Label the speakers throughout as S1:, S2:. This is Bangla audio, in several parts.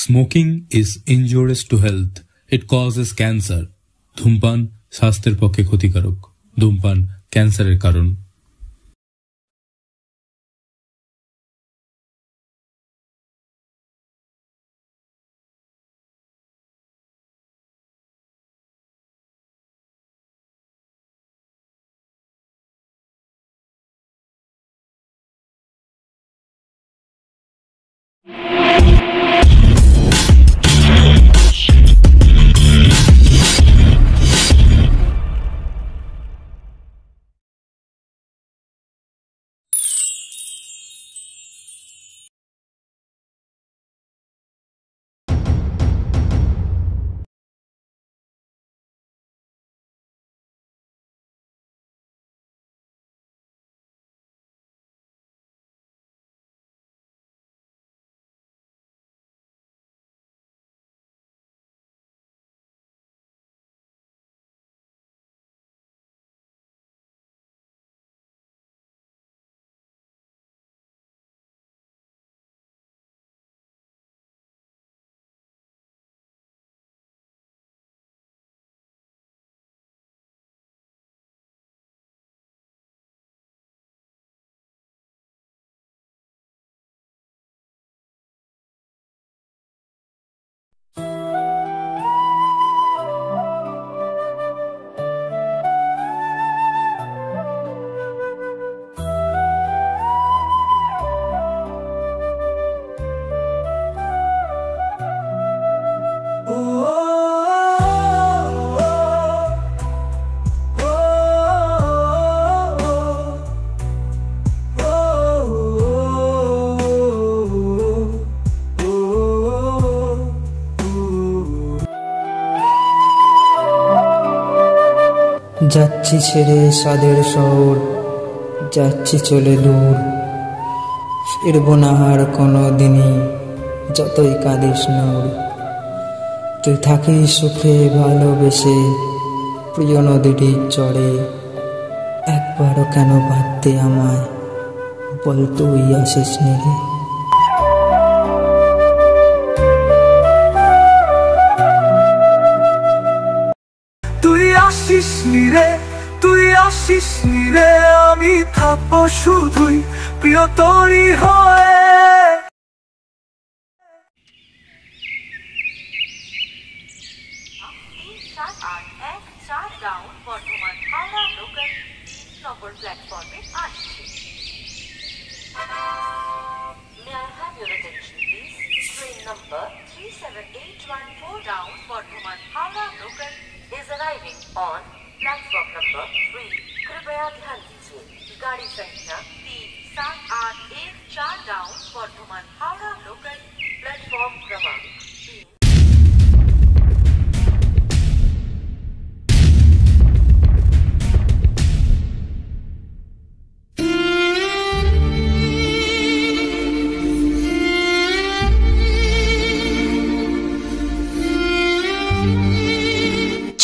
S1: Smoking is injurious to health, it causes cancer. ধূমপান স্বাস্থ্যের পক্ষে ক্ষতিকারক। ধূমপান ক্যান্সারের কারণ।
S2: যাচ্ছি ছেড়ে স্বাদের শহর, যাচ্ছি চলে দূর, ফিরব না আর কোনো দিনই, যতই কাঁদিস নূর। তুই থাকিস সুখে ভালোবেসে প্রিয় নদীটির চরে, একবারও কেন ভাবতে আমায়, বল তুই আসিস নিরে।
S3: তুই আসিস নিরে, তুই আসিস নিরে, আমি থাকবো শুধুই প্রিয় তোরই হয়ে। বর্ধমান হাওড়া লোকাল 3 নম্বর প্ল্যাটফর্মে আসছে। May I have your attention please? Train number 37814 down Bardhaman Howrah local is arriving on platform number 3. कृपया ध्यान दीजिए, गाड़ी संख्या 3781 down Bardhaman Howrah local platform क्रमांक 3।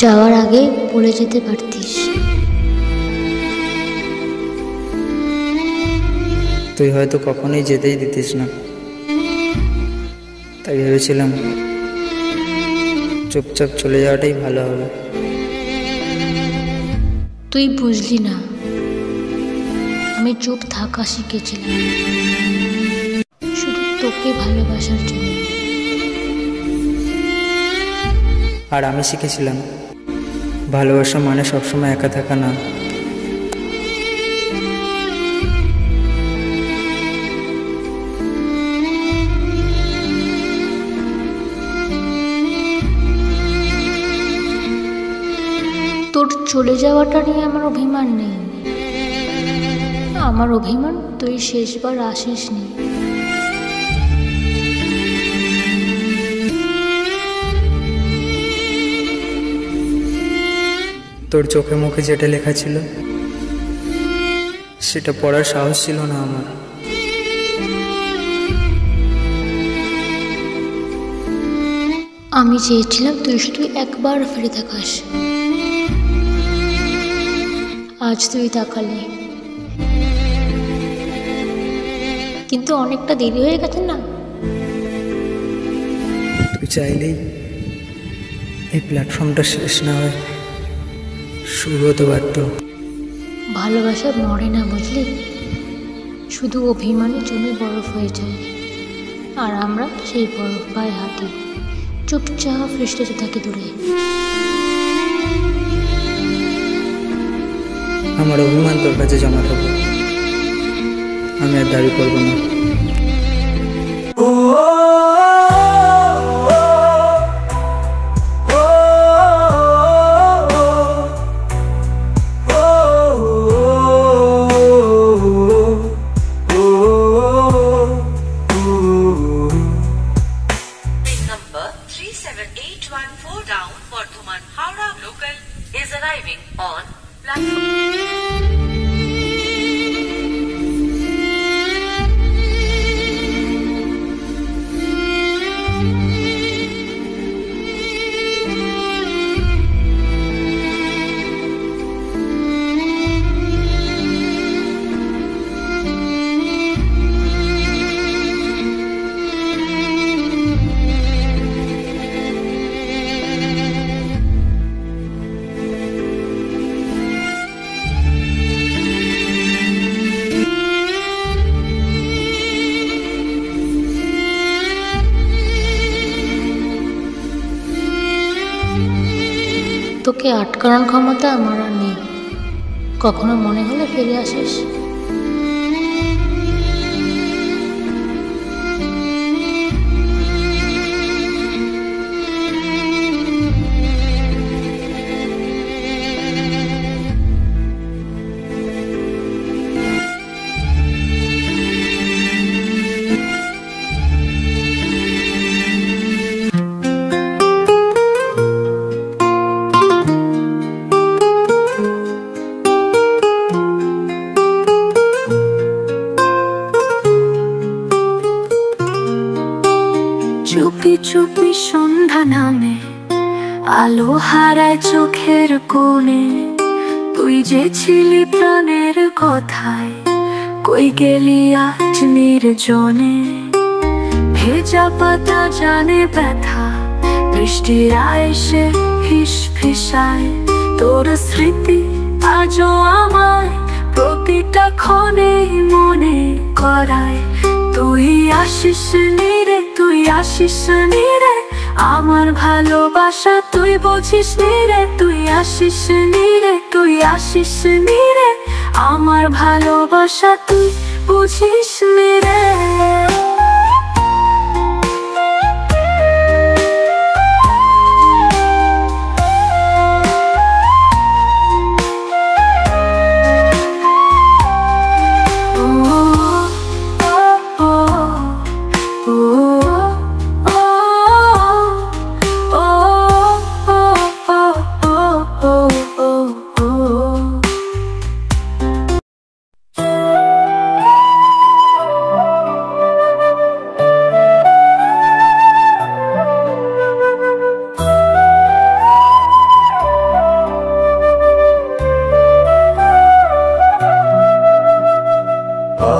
S4: যাওয়ার আগে বলে যেতে পারতিস।
S2: তুই হয়তো কখনোই যেতেই দিতিস না, তাই ভেবেছিলাম চুপচাপ চলে যাওয়াটাই ভালো হবে।
S4: তুই বুঝলি না, আমি চুপ থাকা শিখেছিলাম শুধু তোকে ভালোবাসার জন্য।
S2: আর আমি শিখেছিলাম ভালোবাসা মানে সবসময় একা থাকা না।
S4: তোর চলে যাওয়াটা নিয়ে আমার অভিমান নেই, আমার অভিমান তুই শেষবার আসিসনি।
S2: তোর চোখে মুখে যেটা লেখা ছিল সেটা পড়ার সাহস ছিল না আমার।
S4: আমি চেয়েছিলাম তুই শুধু একবার ফিরে তাকাস, আজ তুই তাকালি, কিন্তু অনেকটা দেরি হয়ে গেছে না?
S2: চাইলেই এই প্ল্যাটফর্মটা শেষ না হয় শুরু হতে পারত।
S4: ভালোবাসা মরে না, বুঝলি? শুধু অভিমানে জমে বরফ হয়ে যায়, আর আমরা সেই বরফ পায়ে হাঁটি, চুপচাপ ফিসতে থাকি দূরে।
S2: আমার অভিমান তোর কাছে জমা থাকবে, আমি আর দাবি করবো না।
S3: Number 37814 down Bardhaman Howrah local is arriving on platform.
S4: তোকে আটকানোর ক্ষমতা আমার আর নেই। কখনো মনে হলে ফিরে আসিস।
S5: চুপি চুপি সন্ধ্যা নামে, আলো হারায় চোখের কোণে। তুই যে ছিলি প্রাণের কথায়, কই গেলি আজ নির্জনে। ভেজা পাতা জানে ব্যথা, বৃষ্টির আয়েসে ফিস ফিসায়। তোর স্মৃতি আজও আমায় প্রতিটা ক্ষণে মনে করায়। তুই আসিস রে, তুই আসিস রে, আমার ভালোবাসা তুই বুঝিস রে। তুই আসিস রে, তুই আসিস রে, আমার ভালোবাসা তুই বুঝিস রে।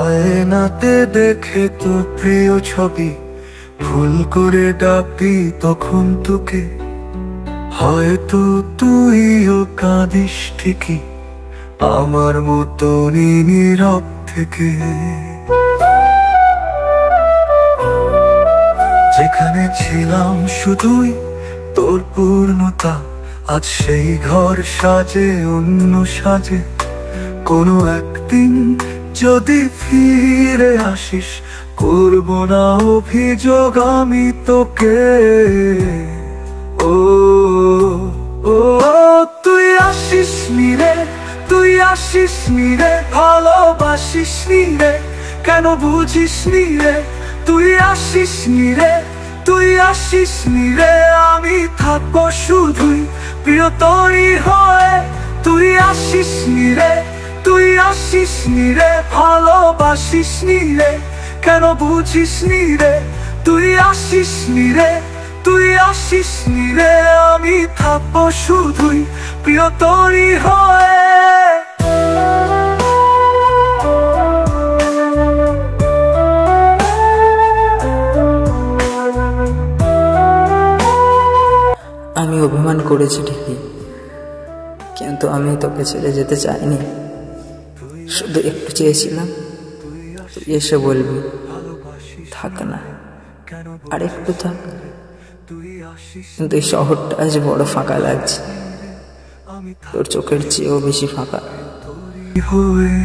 S6: আয়নাতে দেখে তোর প্রিয় ছবি, ভুল করে ডাকি তখন তোকে। হয়তো তুইও কাঁদিস ঠিকই আমার মতনই নীরব থেকে। যেখানে ছিলাম শুধুই তোর পূর্ণতা, আজ সেই ঘর সাজে অন্য সাজে। কোনো একদিন যদি ফিরে আসিস, করবো না অভিযোগ আমি তোকে। ও ও তুই আসিস রে, তুই আসিস রে, ভালোবাসিস রে, কেন বুঝিস রে। তুই আসিস রে, তুই আসিস রে, আমি থাকবো শুধুই প্রিয়তরী হয়ে। তুই আসিস রে, তুই আসিস রে, ভালোবাসিস রে, কেন বুঝিস রে। তুই আসিস রে, তুই আসিস রে, আমি থাকবো শুধুই প্রিয়তরী হয়ে।
S2: আমি অভিমান করেছি ঠিকই, কিন্তু আমি তোকে ছেড়ে যেতে চাইনি। শুধু একটু চেয়েছিলাম তুই এসে বলবি থাক না, আর একটু থাক। কিন্তু এই শহরটা আজ বড় ফাঁকা লাগছে, তোর চোখের চেয়েও বেশি ফাঁকা।
S6: হয়ে